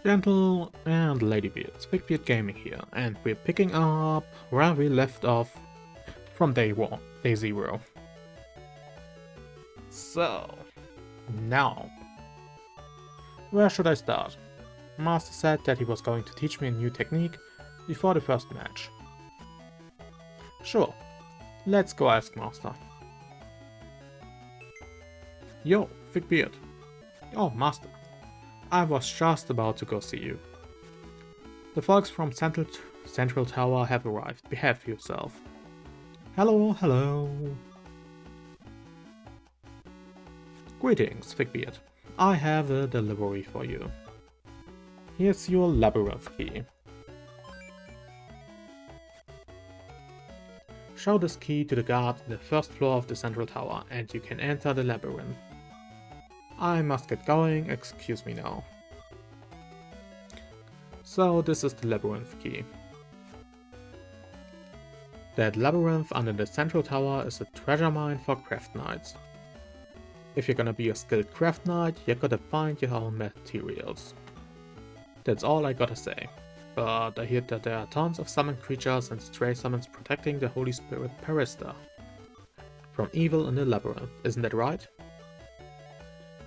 Gentle and Ladybeard, ThickBeardGaming here, and we're picking up where we left off from day 0. So, now, where should I start? Master said that he was going to teach me a new technique before the first match. Sure, let's go ask Master. Yo, ThickBeard. Oh, Master. I was just about to go see you. The folks from Central Tower have arrived. Behave yourself. Hello, hello. Greetings, ThickBeard. I have a delivery for you. Here's your Labyrinth key. Show this key to the guard on the first floor of the Central Tower and you can enter the Labyrinth. I must get going, excuse me now. So this is the Labyrinth key. That labyrinth under the Central Tower is a treasure mine for craft knights. If you're gonna be a skilled craft knight, you gotta find your own materials. That's all I gotta say. But I hear that there are tons of summoned creatures and stray summons protecting the Holy Spirit Parista from evil in the labyrinth, isn't that right?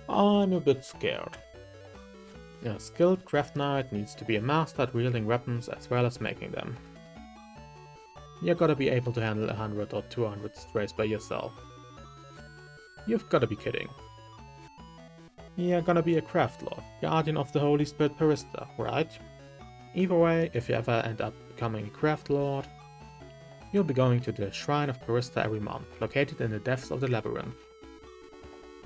I'm a bit scared. A skilled craft knight needs to be a master at wielding weapons as well as making them. You gotta be able to handle 100 or 200 strays by yourself. You've gotta be kidding. You're gonna be a craft lord, guardian of the Holy Spirit Parista, right? Either way, if you ever end up becoming a craft lord, you'll be going to the Shrine of Parista every month, located in the depths of the labyrinth.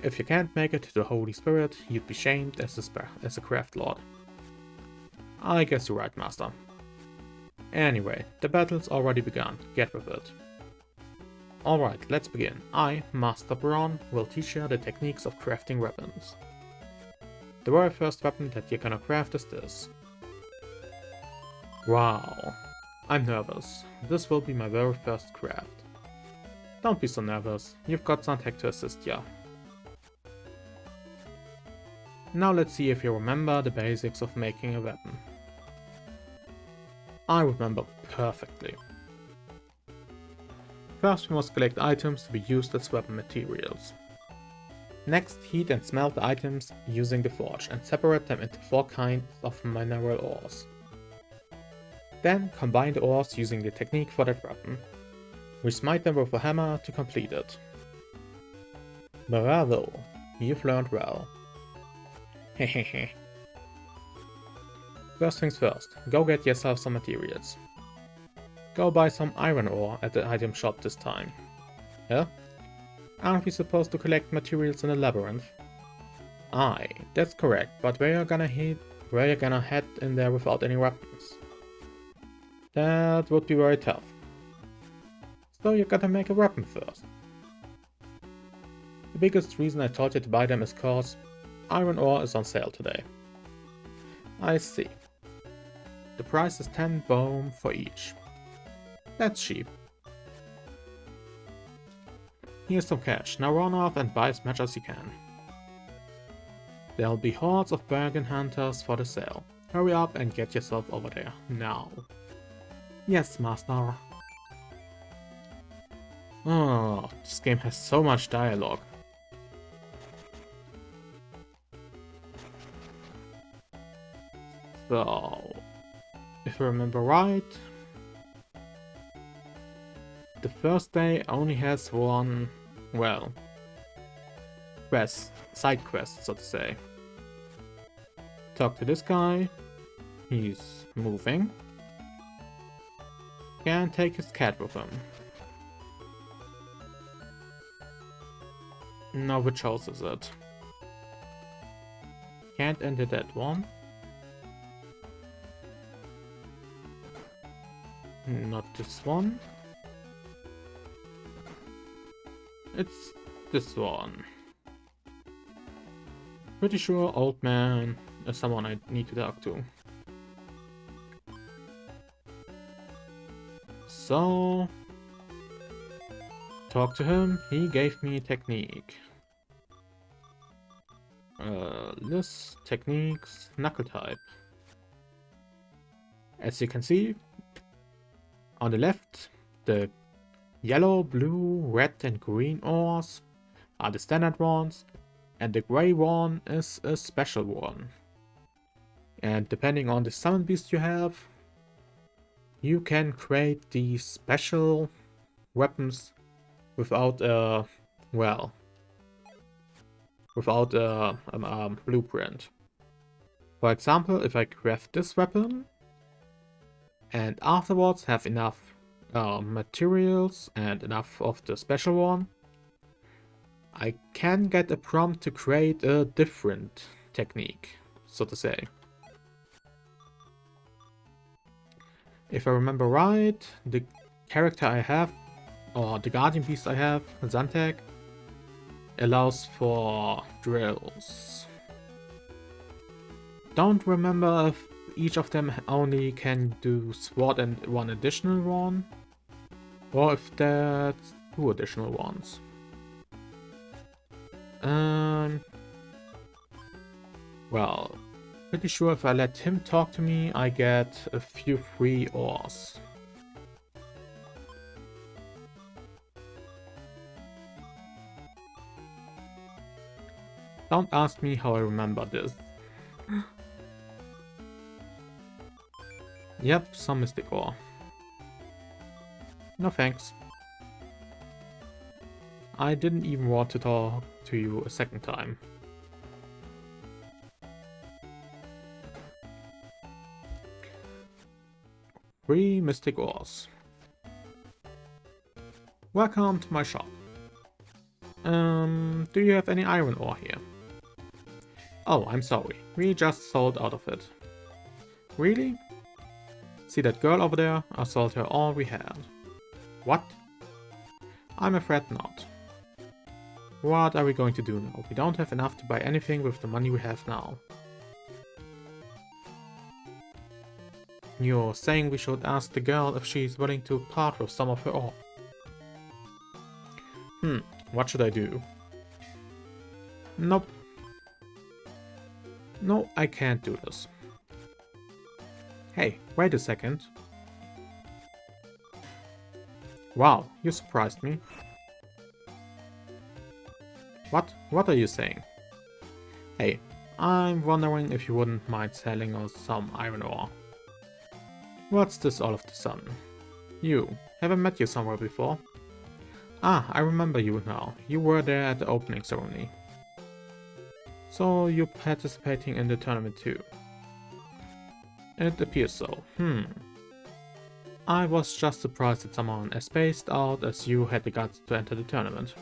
If you can't make it to the Holy Spirit, you'd be shamed as a craft lord. I guess you're right, Master. Anyway, the battle's already begun, get with it. Alright, let's begin. I, Master Braun, will teach you the techniques of crafting weapons. The very first weapon that you're gonna craft is this. Wow, I'm nervous. This will be my very first craft. Don't be so nervous, you've got Zantek to assist ya. Now let's see if you remember the basics of making a weapon. I remember perfectly. First we must collect items to be used as weapon materials. Next, heat and smelt the items using the forge and separate them into 4 kinds of mineral ores. Then combine the ores using the technique for that weapon. We smite them with a hammer to complete it. Bravo, you've learned well. Hehehe. First things first, go get yourself some materials. Go buy some iron ore at the item shop this time. Huh? Aren't we supposed to collect materials in the labyrinth? Aye, that's correct, but where you gonna head in there without any weapons? That would be very tough. So you gotta make a weapon first. The biggest reason I told you to buy them is cause iron ore is on sale today. I see. The price is 10 bohm for each. That's cheap. Here's some cash, now run off and buy as much as you can. There'll be hordes of bargain hunters for the sale. Hurry up and get yourself over there, now. Yes, Master. Oh, this game has so much dialogue. So, if I remember right, the first day only has one, well, side quest, so to say. Talk to this guy, he's moving. Can take his cat with him. Now which house is it? Can't enter that one. Not this one. It's this one. Pretty sure old man is someone I need to talk to. So, talk to him, he gave me a technique. List techniques, knuckle type. As you can see, on the left, the yellow, blue, red and green ores are the standard ones, and the gray one is a special one. And depending on the summon beast you have, you can create these special weapons without a, well, without a blueprint. For example, if I craft this weapon and afterwards have enough materials and enough of the special one, I can get a prompt to create a different technique, so to say. If I remember right, the character I have, or the guardian beast I have, Zantek, allows for drills. Don't remember if each of them only can do sword and one additional one, or if that's 2 additional ones. Well, pretty sure if I let him talk to me, I get a few free ores. Don't ask me how I remember this. Yep, some mystic ore. No thanks. I didn't even want to talk to you a second time. Free mystic ores. Welcome to my shop. Do you have any iron ore here? Oh, I'm sorry. We just sold out of it. Really? See that girl over there? I sold her all we had. What? I'm afraid not. What are we going to do now? We don't have enough to buy anything with the money we have now. You're saying we should ask the girl if she's willing to part with some of her ore. What should I do? Nope. No, I can't do this. Hey, wait a second. Wow, you surprised me. What are you saying? Hey, I'm wondering if you wouldn't mind selling us some iron ore. What's this all of the sudden? You, haven't met you somewhere before? Ah, I remember you now. You were there at the opening ceremony. So you're participating in the tournament too? It appears so. I was just surprised that someone as spaced out as you had the guts to enter the tournament.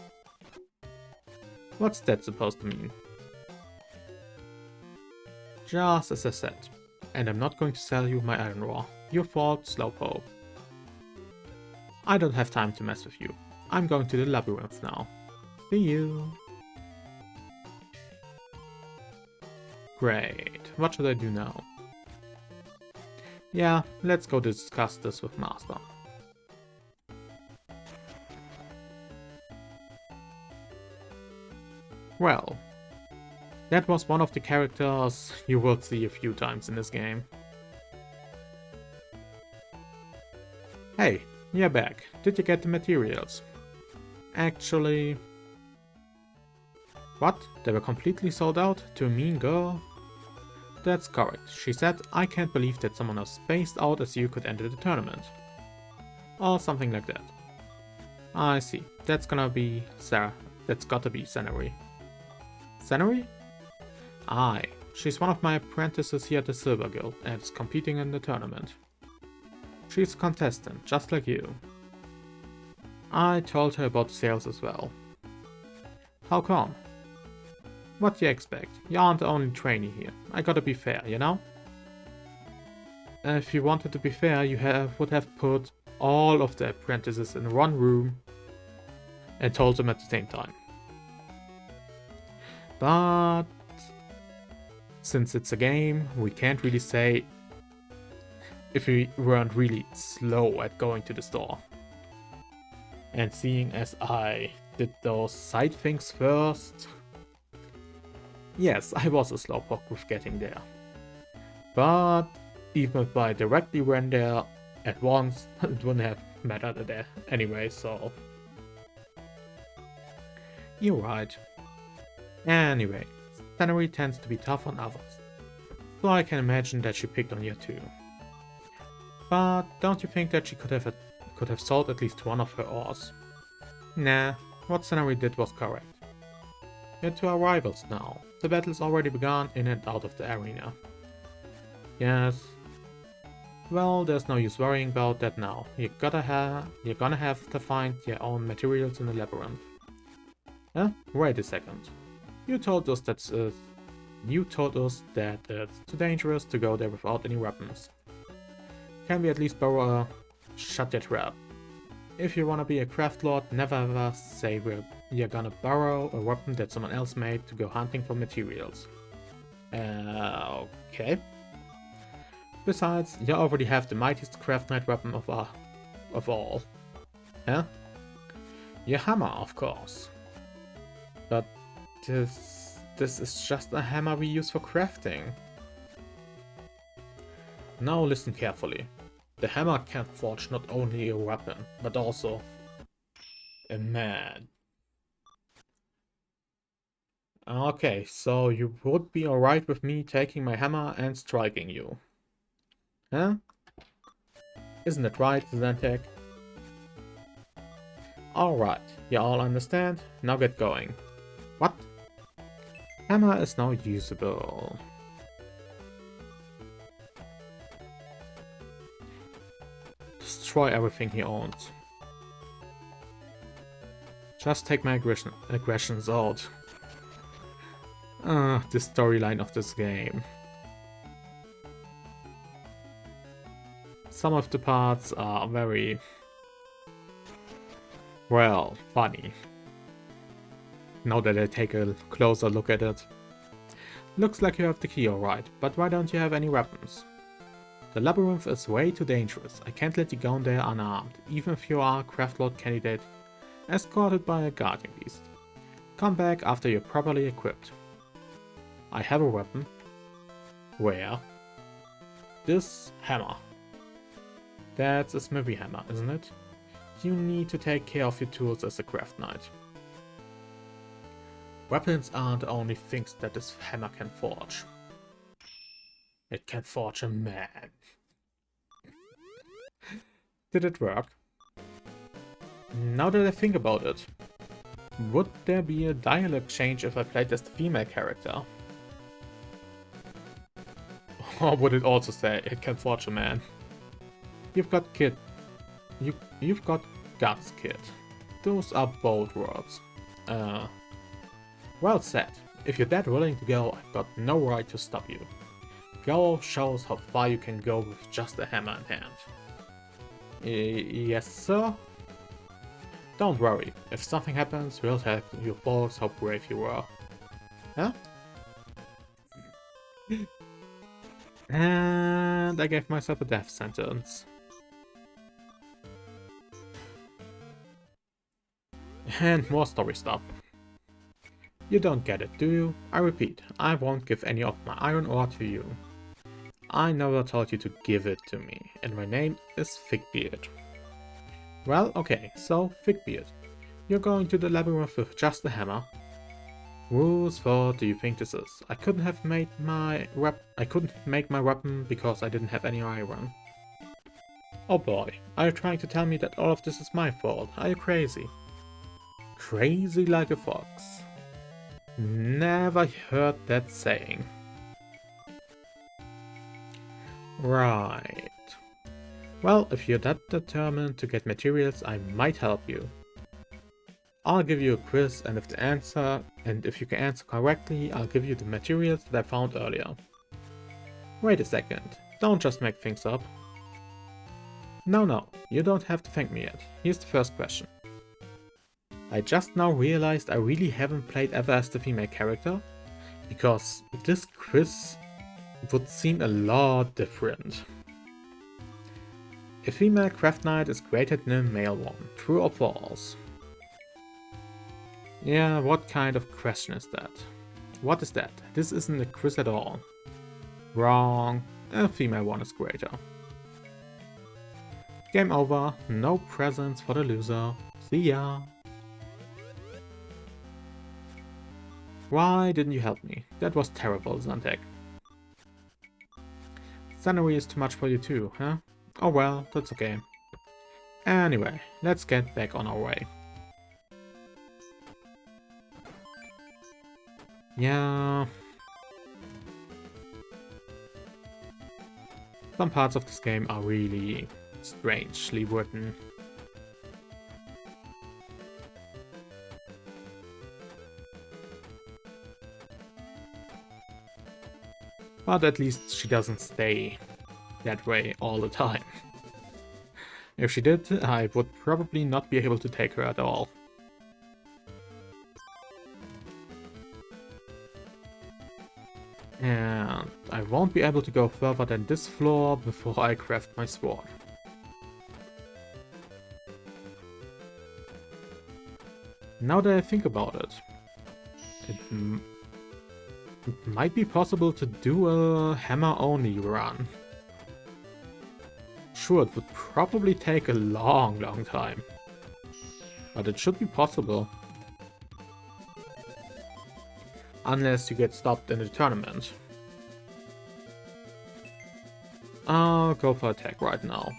What's that supposed to mean? Just as I said. And I'm not going to sell you my iron ore. Your fault, Slowpoke. I don't have time to mess with you. I'm going to the Labyrinth now. See you. Great. What should I do now? Yeah, let's go discuss this with Master. Well, that was one of the characters you will see a few times in this game. Hey, you're back. Did you get the materials? Actually... What? They were completely sold out to a mean girl? That's correct. She said, I can't believe that someone as spaced out as you could enter the tournament. Or something like that. I see. That's gonna be Sarah. That's gotta be Senari. Senari? Aye. She's one of my apprentices here at the Silver Guild and is competing in the tournament. She's a contestant, just like you. I told her about the sales as well. How come? What do you expect? You aren't the only trainee here. I gotta be fair, you know? If you wanted to be fair, you would have put all of the apprentices in one room and told them at the same time. But since it's a game, we can't really say if we weren't really slow at going to the store. And seeing as I did those side things first, yes, I was a slowpoke with getting there. But Even if I directly ran there at once, it wouldn't have mattered there anyway, so... You're right. Anyway, Tannery tends to be tough on others, so I can imagine that she picked on you too. But don't you think that she could have sold at least one of her ores? Nah, what Tannery did was correct. You're two are rivals now. The battle's already begun in and out of the arena. Yes. Well, there's no use worrying about that now. You're gonna have to find your own materials in the Labyrinth. Huh? Wait a second. You told us that it's too dangerous to go there without any weapons. Can we at least borrow a... Shut your trap. If you wanna be a craft lord, never ever say you're gonna borrow a weapon that someone else made to go hunting for materials. Okay. Besides, you already have the mightiest craft knight weapon of all. Huh? Your hammer, of course. But this is just a hammer we use for crafting. Now listen carefully. The hammer can forge not only a weapon, but also a man. Okay, so you would be alright with me taking my hammer and striking you. Huh? Isn't it right, Zentek? Alright, you all understand? Now get going. What? Hammer is now usable. Destroy everything he owns. Just take my aggressions out. The storyline of this game. Some of the parts are very, well, funny. Now that I take a closer look at it. Looks like you have the key alright, but why don't you have any weapons? The Labyrinth is way too dangerous. I can't let you go in there unarmed, even if you are a craft lord candidate, escorted by a guardian beast. Come back after you're properly equipped. I have a weapon. Where? This hammer. That's a smithy hammer, isn't it? You need to take care of your tools as a craft knight. Weapons aren't the only things that this hammer can forge. It can forge a man. Did it work? Now that I think about it, would there be a dialogue change if I played as the female character? Or would it also say it can forge a man? You've got kid. You've got guts, kid. Those are bold words. Well said. If you're that willing to go, I've got no right to stop you. Go shows how far you can go with just a hammer in hand. Yes, sir? Don't worry. If something happens, we'll tell you folks how brave you were. Huh? And I gave myself a death sentence. And more story stuff. You don't get it, do you? I repeat, I won't give any of my iron ore to you. I never told you to give it to me, and my name is ThickBeard. Well, okay, so ThickBeard, you're going to the Labyrinth with just a hammer. Whose fault do you think this is? I couldn't make my weapon because I didn't have any iron. Oh boy, are you trying to tell me that all of this is my fault? Are you crazy? Crazy like a fox. Never heard that saying. Right. Well, if you're that determined to get materials, I might help you. I'll give you a quiz, and if you can answer correctly, I'll give you the materials that I found earlier. Wait a second, don't just make things up. No, you don't have to thank me yet. Here's the first question. I just now realized I really haven't played ever as the female character, because this quiz would seem a lot different. A female craft knight is greater than a male one, true or false? Yeah, what kind of question is that? What is that? This isn't a quiz at all. Wrong. A female one is greater. Game over. No presents for the loser. See ya. Why didn't you help me? That was terrible, Zantek. Scenery is too much for you too, huh? Oh well, that's okay. Anyway, let's get back on our way. Yeah. Some parts of this game are really strangely written. But at least she doesn't stay that way all the time. If she did, I would probably not be able to take her at all. And I won't be able to go further than this floor before I craft my sword. Now that I think about it, it might be possible to do a hammer-only run. Sure, it would probably take a long time, but it should be possible. Unless you get stopped in the tournament. I'll go for attack right now.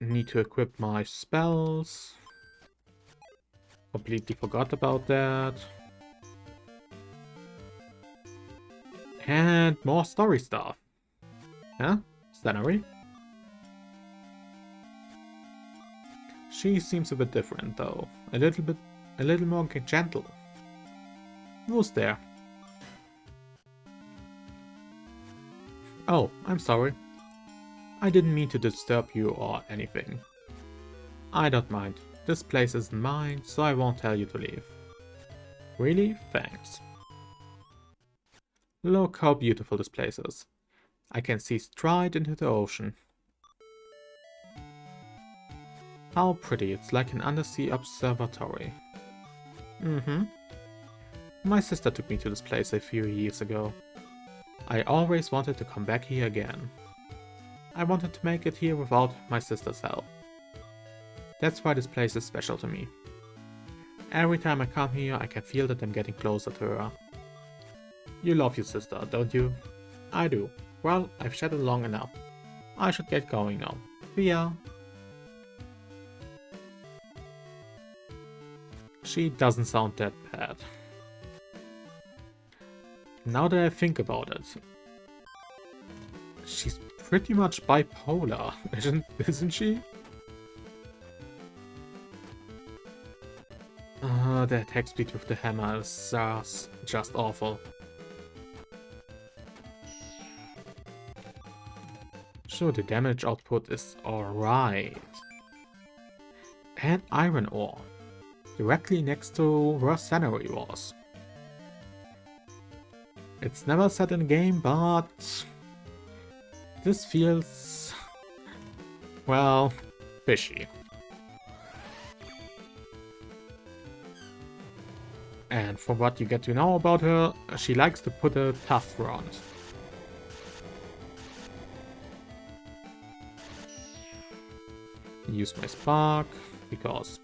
Need to equip my spells. Completely forgot about that. And more story stuff. Huh? Scenery? She seems a bit different though. A little more gentle. Who's there? Oh, I'm sorry. I didn't mean to disturb you or anything. I don't mind. This place isn't mine, so I won't tell you to leave. Really? Thanks. Look how beautiful this place is. I can see straight into the ocean. How pretty, it's like an undersea observatory. My sister took me to this place a few years ago. I always wanted to come back here again. I wanted to make it here without my sister's help. That's why this place is special to me. Every time I come here, I can feel that I'm getting closer to her. You love your sister, don't you? I do. Well, I've chatted long enough. I should get going now. See ya. She doesn't sound that bad. Now that I think about it, she's pretty much bipolar, isn't she? The attack speed with the hammer is just awful. Sure, the damage output is alright. And iron ore, directly next to where Scenery was. It's never said in game, but this feels, well, fishy. And from what you get to know about her, she likes to put a tough front. Use my spark, because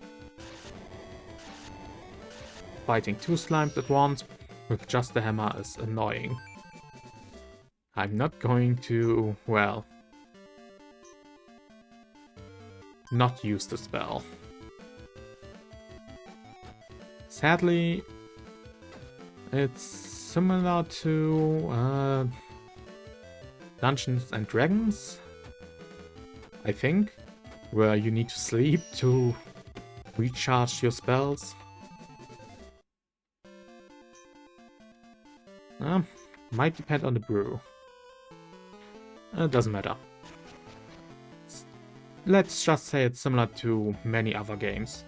fighting two slimes at once with just the hammer is annoying. I'm not going to, well, not use the spell. Sadly, it's similar to Dungeons and Dragons, I think, where you need to sleep to recharge your spells. Might depend on the brew. It doesn't matter. Let's just say it's similar to many other games,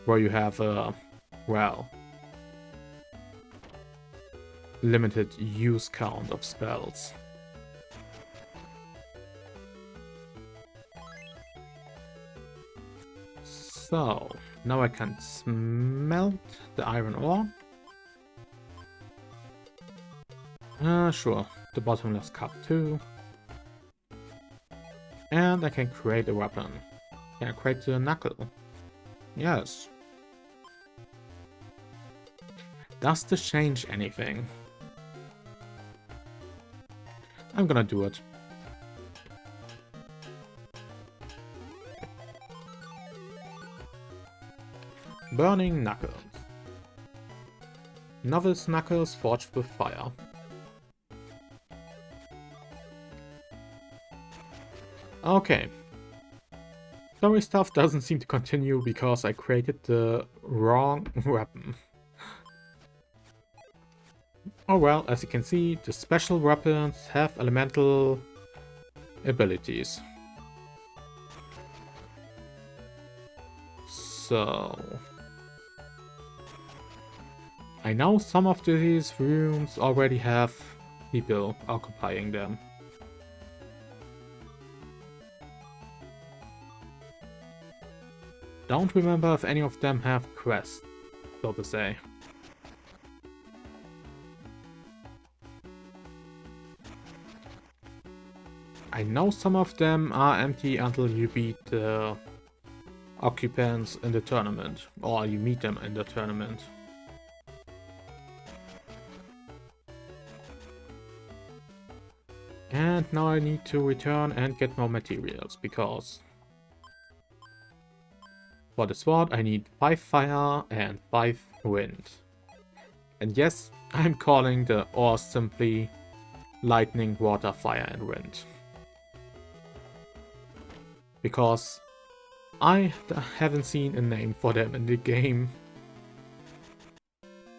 where you have a, well, limited use count of spells. So, now I can smelt the iron ore. Sure. The bottomless cup too. And I can create a weapon. Can I create the knuckle? Yes. Does this change anything? I'm gonna do it. Burning knuckles. Novice knuckles forged with fire. Okay. Story stuff doesn't seem to continue because I created the wrong weapon. Oh well, as you can see, the special weapons have elemental abilities. So... I know some of these rooms already have people occupying them. Don't remember if any of them have quests, so to say. I know some of them are empty until you beat the occupants in the tournament, or you meet them in the tournament. And now I need to return and get more materials, because for the sword I need 5 fire and 5 wind. And yes, I'm calling the ores simply lightning, water, fire and wind. Because I haven't seen a name for them in the game.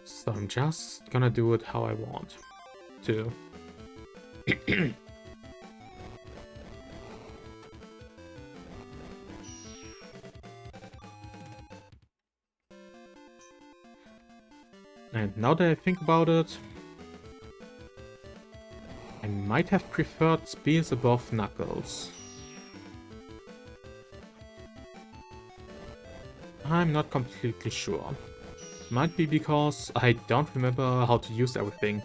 So I'm just gonna do it how I want to. And now that I think about it, I might have preferred spears above knuckles. I'm not completely sure. Might be because I don't remember how to use everything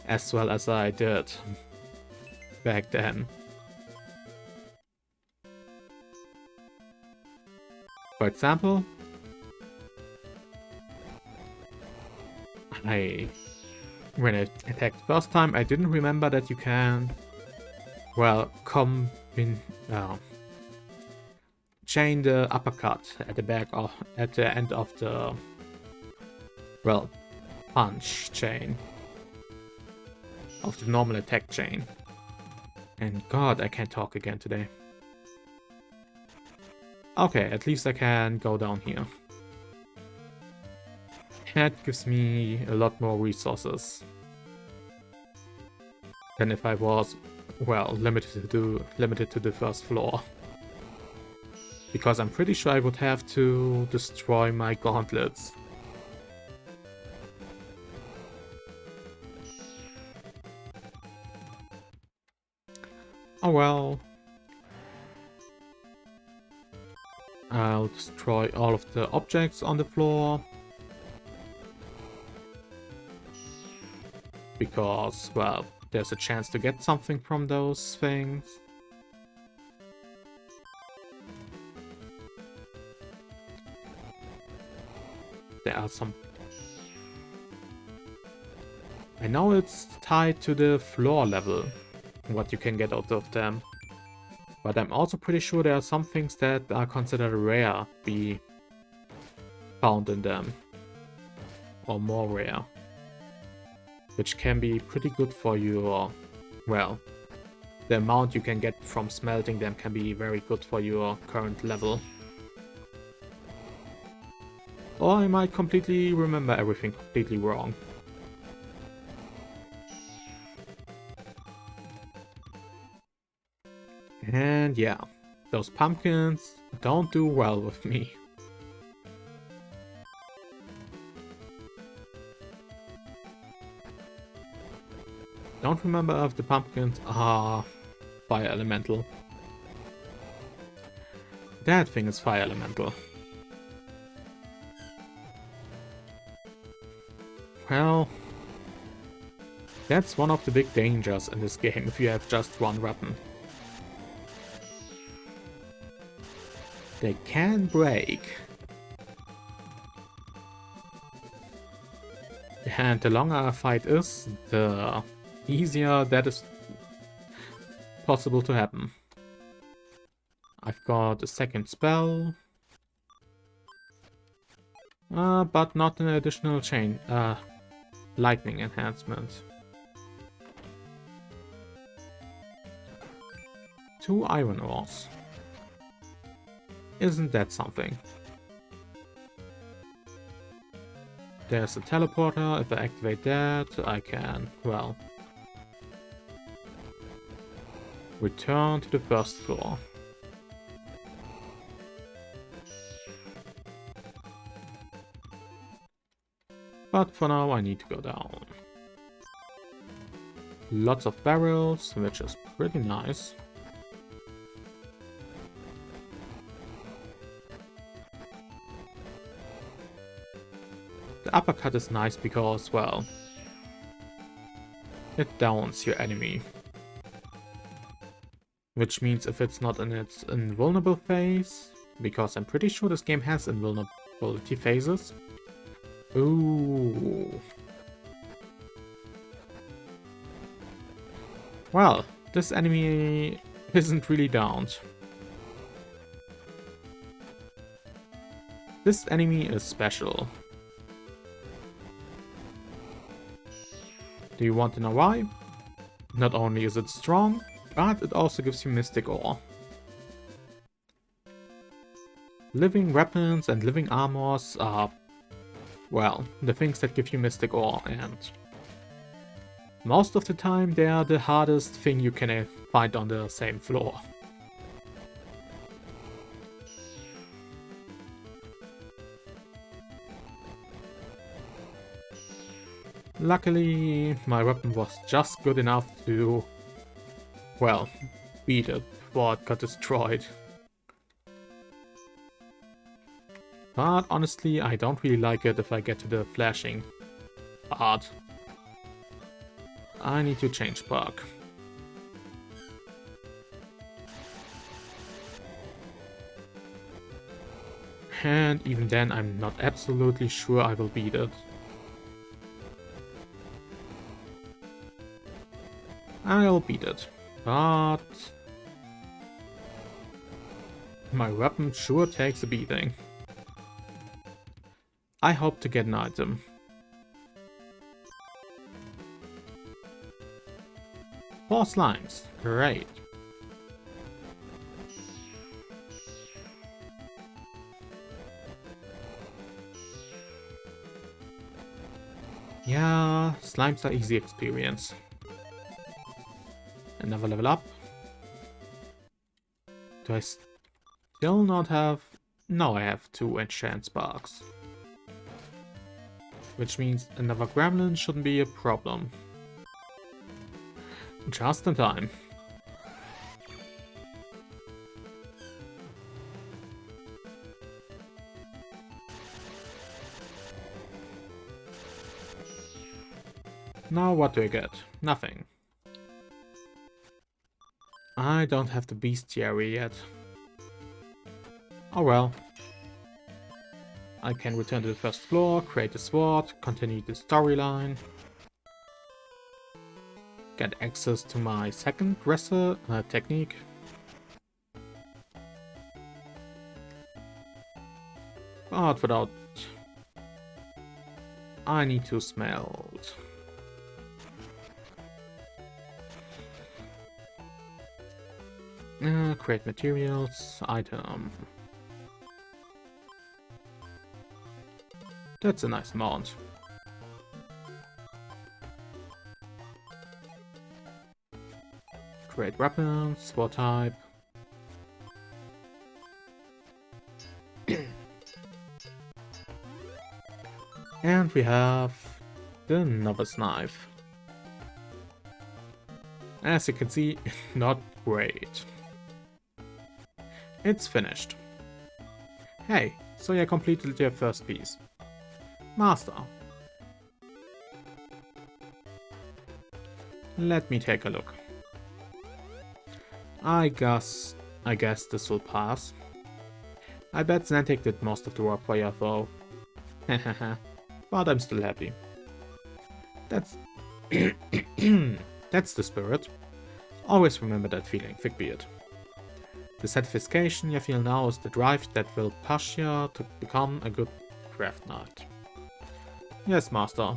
as well as I did back then. For example, when I attacked first time, I didn't remember that you can, well, chain the uppercut at the back or at the end of the, well, punch chain of the normal attack chain. And god, I can't talk again today. Okay, at least I can go down here. That gives me a lot more resources than if I was, well, limited to the first floor. Because I'm pretty sure I would have to destroy my gauntlets. Oh well. I'll destroy all of the objects on the floor. Because, well, there's a chance to get something from those things. There are some... I know it's tied to the floor level, what you can get out of them. But I'm also pretty sure there are some things that are considered rare to be found in them. Or more rare. Which can be pretty good for your... well, the amount you can get from smelting them can be very good for your current level. Or I might completely remember everything completely wrong. And yeah, those pumpkins don't do well with me. Don't remember if the pumpkins are fire elemental. That thing is fire elemental. Well, That's one of the big dangers in this game if you have just one weapon. They can break. And the longer a fight is, the easier that is possible to happen. I've got a second spell. But not an additional chain. Lightning enhancement. 2 iron ores. Isn't that something? There's a teleporter. If I activate that, I can, well, return to the first floor. But for now, I need to go down. Lots of barrels, which is pretty nice. The uppercut is nice because, well, it downs your enemy. Which means if it's not in its invulnerable phase, because I'm pretty sure this game has invulnerability phases. Ooh. Well, this enemy isn't really downed. This enemy is special. Do you want to know why? Not only is it strong, but it also gives you mystic ore. Living weapons and living armors are, well, the things that give you mystic ore, and most of the time they are the hardest thing you can find on the same floor. Luckily, my weapon was just good enough to, well, beat it before it got destroyed. But honestly, I don't really like it if I get to the flashing part. I need to change perk. And even then, I'm not absolutely sure I will beat it. I'll beat it, but my weapon sure takes a beating. I hope to get an item. Four slimes, great. Yeah, slimes are easy experience. Another level up. Do I still not have... No, I have 2 enchant sparks. Which means another gremlin shouldn't be a problem. Just in time. Now what do I get? Nothing. I don't have the bestiary yet. Oh well. I can return to the first floor, create a sword, continue the storyline. Get access to my second dresser technique. But without... I need to smelt. Create materials, item. That's a nice amount. Create weapons, sword type. And we have the novice knife. As you can see, not great. It's finished. Hey, so you completed your first piece. Master. Let me take a look. I guess this will pass. I bet Xantic did most of the work for you though. But I'm still happy. That's that's the spirit. Always remember that feeling, ThickBeard. The satisfaction you feel now is the drive that will push you to become a good craft knight. Yes, master.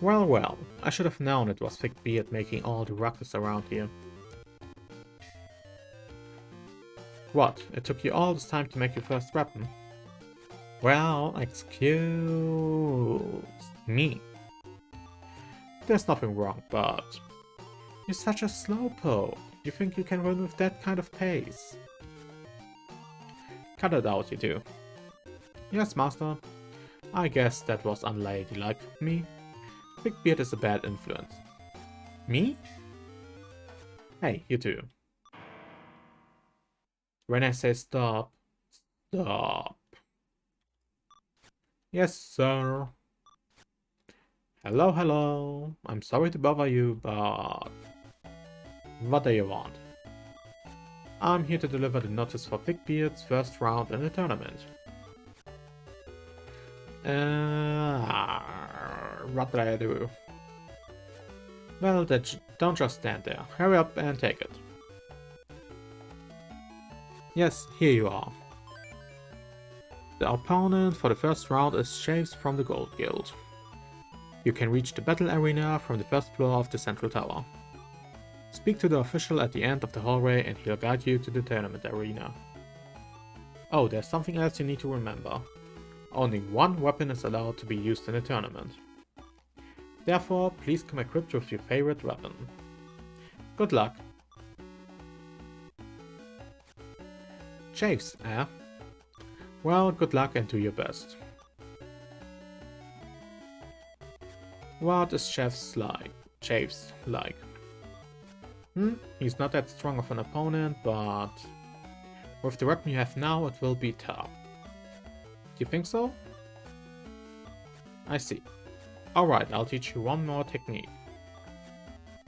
Well, I should have known it was ThickBeard making all the ruckus around here. What, it took you all this time to make your first weapon? Well, excuse me. There's nothing wrong, but you're such a slowpoke. You think you can run with that kind of pace? Cut it out, you do. Yes, master. I guess that was unladylike of me. ThickBeard is a bad influence. Me? Hey, you two. When I say stop, stop. Yes, sir. Hello, hello. I'm sorry to bother you, but what do you want? I'm here to deliver the notice for ThickBeard's first round in the tournament. What do I do? Well, don't just stand there. Hurry up and take it. Yes, here you are. The opponent for the first round is Chaves from the Gold Guild. You can reach the battle arena from the first floor of the central tower. Speak to the official at the end of the hallway and he'll guide you to the tournament arena. Oh, there's something else you need to remember. Only one weapon is allowed to be used in a tournament. Therefore, please come equipped with your favorite weapon. Good luck! Chaves, eh? Well, good luck and do your best. What is Chaves like? He's not that strong of an opponent, but with the weapon you have now, it will be tough. You think so? I see. Alright, I'll teach you one more technique.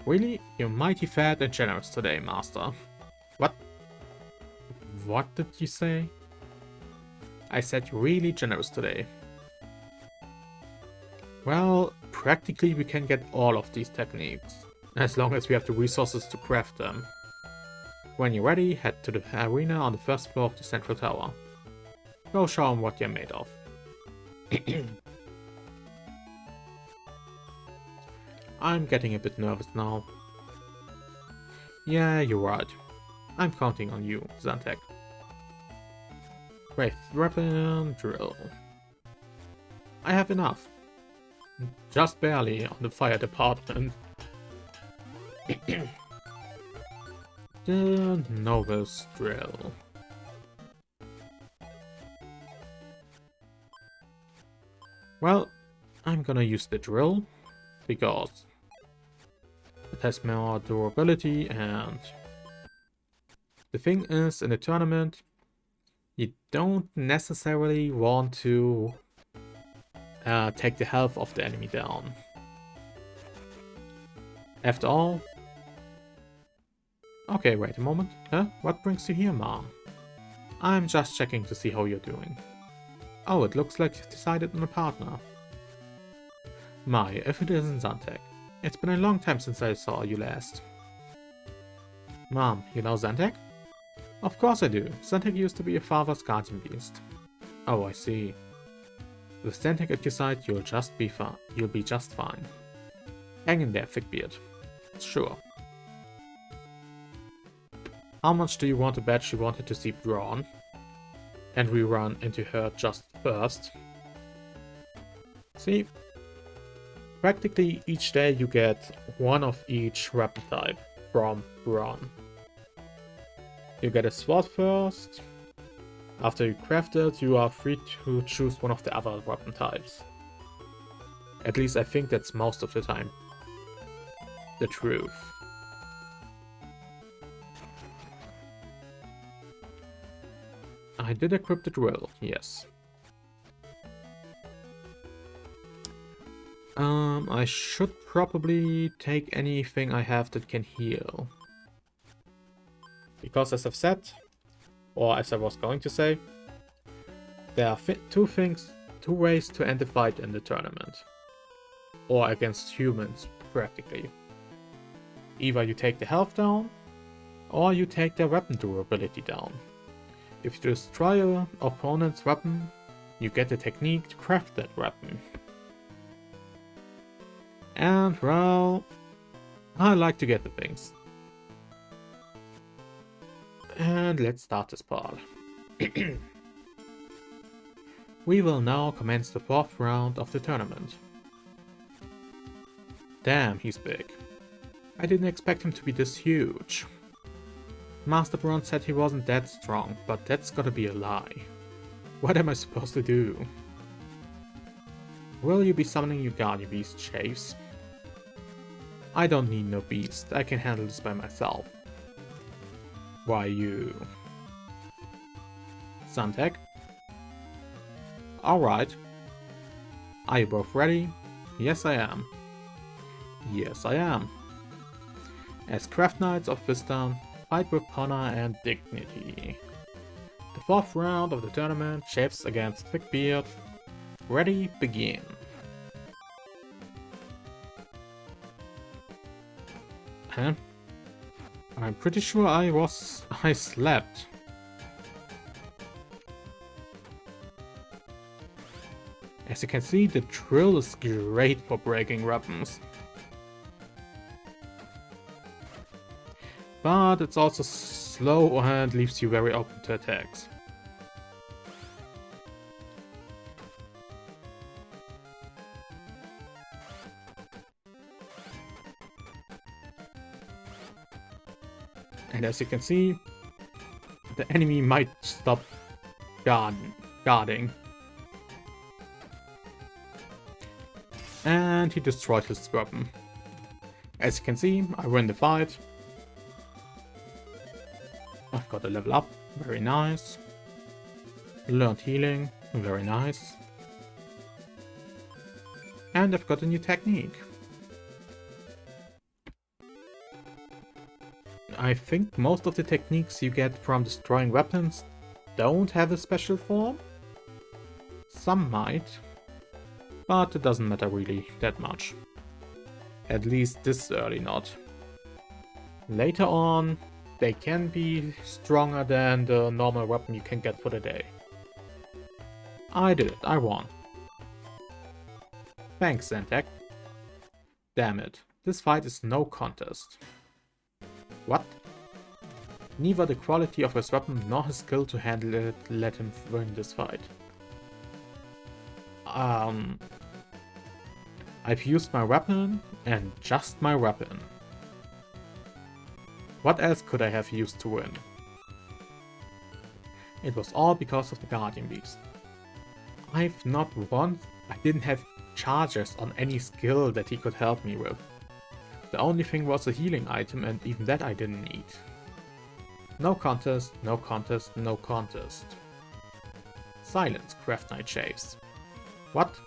Really? You're mighty fat and generous today, master. What? What did you say? I said you're really generous today. Well, practically we can get all of these techniques, as long as we have the resources to craft them. When you're ready, head to the arena on the first floor of the central tower. Go show them what you're made of. I'm getting a bit nervous now. Yeah, you're right. I'm counting on you, Xantic. Wait, weapon drill. I have enough. Just barely on the fire department. The novice drill. Well, I'm gonna use the drill because it has more durability, and the thing is, in the tournament you don't necessarily want to take the health of the enemy down. After all... Okay, wait a moment. Huh? What brings you here, Ma? I'm just checking to see how you're doing. Oh, it looks like you've decided on a partner. My, if it isn't Xantic. It's been a long time since I saw you last. Mom, you know Xantic? Of course I do. Xantic used to be your father's guardian beast. Oh, I see. With Xantic at your side, you'll be just fine. Hang in there, ThickBeard. Sure. How much do you want to bet she wanted to see Braun? And we run into her just first? See? Practically each day you get one of each weapon type from Braun. You get a sword first. After you craft it, you are free to choose one of the other weapon types. At least I think that's most of the time the truth. I did equip the drill, yes. I should probably take anything I have that can heal. Because as I've said, or as I was going to say, there are two ways to end the fight in the tournament. Or against humans, practically. Either you take the health down, or you take their weapon durability down. If you destroy an opponent's weapon, you get the technique to craft that weapon. And, well, I like to get the things. And let's start this part. We will now commence the 4th round of the tournament. Damn, he's big. I didn't expect him to be this huge. Master Bronze said he wasn't that strong, but that's gotta be a lie. What am I supposed to do? Will you be summoning your guardian beast, Chaves? I don't need no beast, I can handle this by myself. Why you? Suntech? Alright. Are you both ready? Yes I am. Yes I am. As Craft Knights of Wisdom, fight with honor and dignity. The 4th round of the tournament, Chaves against ThickBeard. Ready, begin. Huh? I'm pretty sure I slept. As you can see, the drill is great for breaking weapons. But it's also slow and leaves you very open to attacks. And as you can see, the enemy might stop guarding. And he destroyed his weapon. As you can see, I win the fight. I've got a level up, very nice. Learned healing, very nice. And I've got a new technique. I think most of the techniques you get from destroying weapons don't have a special form. Some might, but it doesn't matter really that much. At least this early not. Later on, they can be stronger than the normal weapon you can get for the day. I did it, I won. Thanks, Zentek. Damn it, this fight is no contest. What? Neither the quality of his weapon nor his skill to handle it let him win this fight. I've used my weapon, and just my weapon. What else could I have used to win? It was all because of the Guardian Beast. I didn't have charges on any skill that he could help me with. The only thing was a healing item, and even that I didn't need. No contest, no contest, no contest. Silence, Craft Knight Chaves. What?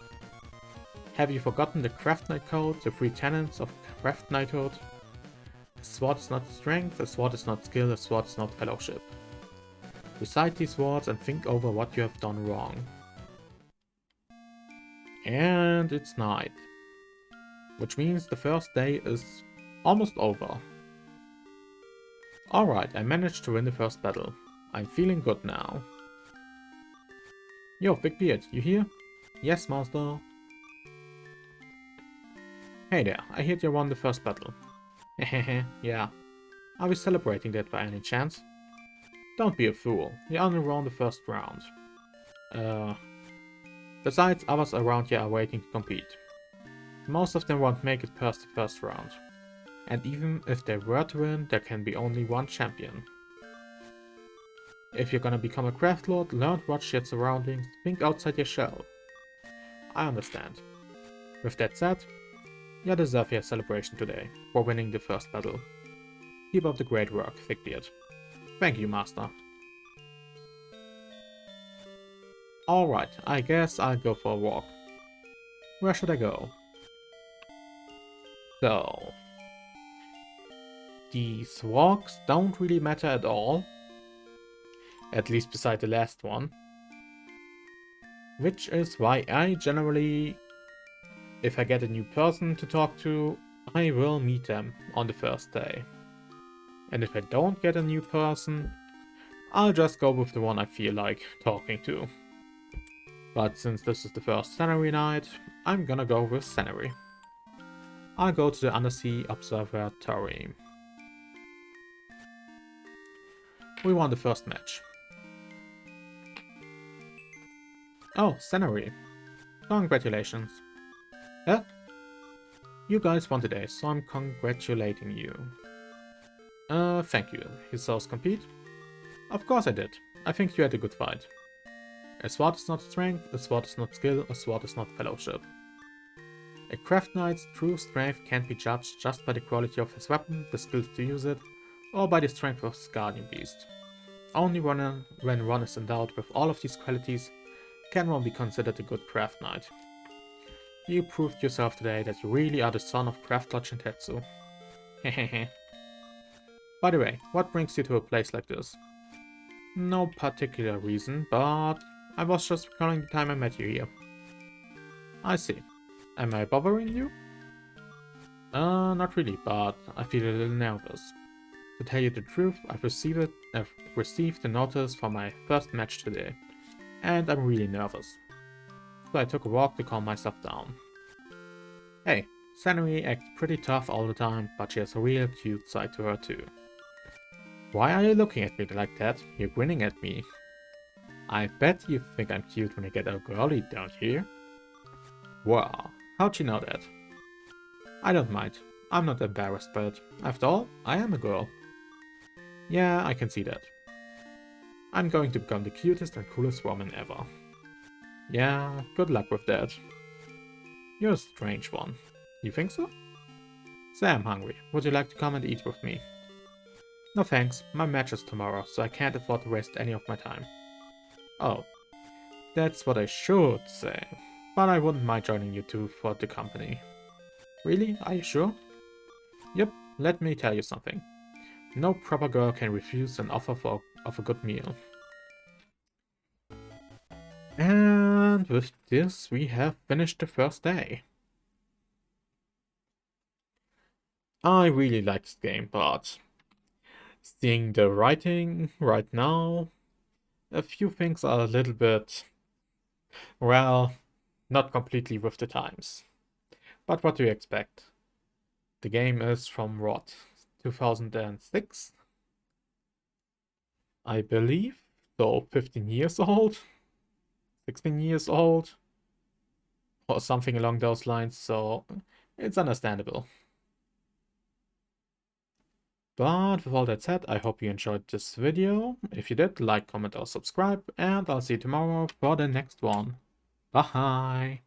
Have you forgotten the Craft Knight code, the 3 tenets of Craft Knighthood? A sword is not strength, a sword is not skill, a sword is not fellowship. Recite these words and think over what you have done wrong. And it's night. Which means the first day is almost over. Alright, I managed to win the first battle. I'm feeling good now. Yo, ThickBeard, you here? Yes, master. Hey there, I heard you won the first battle. Hehehe, yeah. Are we celebrating that by any chance? Don't be a fool, you only won the first round. Besides, others around here are waiting to compete. Most of them won't make it past the first round. And even if they were to win, there can be only one champion. If you're gonna become a craft lord, learn to watch your surroundings, think outside your shell. I understand. With that said, you deserve your celebration today for winning the first battle. Keep up the great work, ThickBeard. Thank you, master. Alright, I guess I'll go for a walk. Where should I go? So, these walks don't really matter at all. At least beside the last one. Which is why I generally, if I get a new person to talk to, I will meet them on the first day. And if I don't get a new person, I'll just go with the one I feel like talking to. But since this is the first Scenery night, I'm gonna go with Scenery. I'll go to the Undersea Observatory. We won the first match. Oh, Scenery. Congratulations. Huh? You guys won today, so I'm congratulating you. Thank you. You saw us compete? Of course I did. I think you had a good fight. A sword is not strength, a sword is not skill, a sword is not fellowship. A craft knight's true strength can't be judged just by the quality of his weapon, the skills to use it, or by the strength of his guardian beast. Only when one is endowed with all of these qualities can one be considered a good craft knight. You proved yourself today that you really are the son of Craft Lord Shintetsu. Hehehe. By the way, what brings you to a place like this? No particular reason, but I was just recalling the time I met you here. I see. Am I bothering you? Not really, but I feel a little nervous. To tell you the truth, I've received a notice for my first match today, and I'm really nervous. So I took a walk to calm myself down. Hey, Sanui acts pretty tough all the time, but she has a real cute side to her too. Why are you looking at me like that? You're grinning at me. I bet you think I'm cute when I get all girly, don't you? Wow, how'd you know that? I don't mind. I'm not embarrassed by it. After all, I am a girl. Yeah, I can see that. I'm going to become the cutest and coolest woman ever. Yeah, good luck with that. You're a strange one. You think so? Say I'm hungry. Would you like to come and eat with me? No thanks, my match is tomorrow, so I can't afford to waste any of my time. Oh, that's what I should say. But I wouldn't mind joining you two for the company. Really? Are you sure? Yep, let me tell you something. No proper girl can refuse an offer of a good meal. And with this, we have finished the first day. I really like this game, but seeing the writing right now, a few things are a little bit, well, not completely with the times. But what do you expect? The game is from what, 2006? I believe, so 15 years old? 16 years old? Or something along those lines, so it's understandable. But with all that said, I hope you enjoyed this video. If you did, like, comment, or subscribe, and I'll see you tomorrow for the next one. Bye!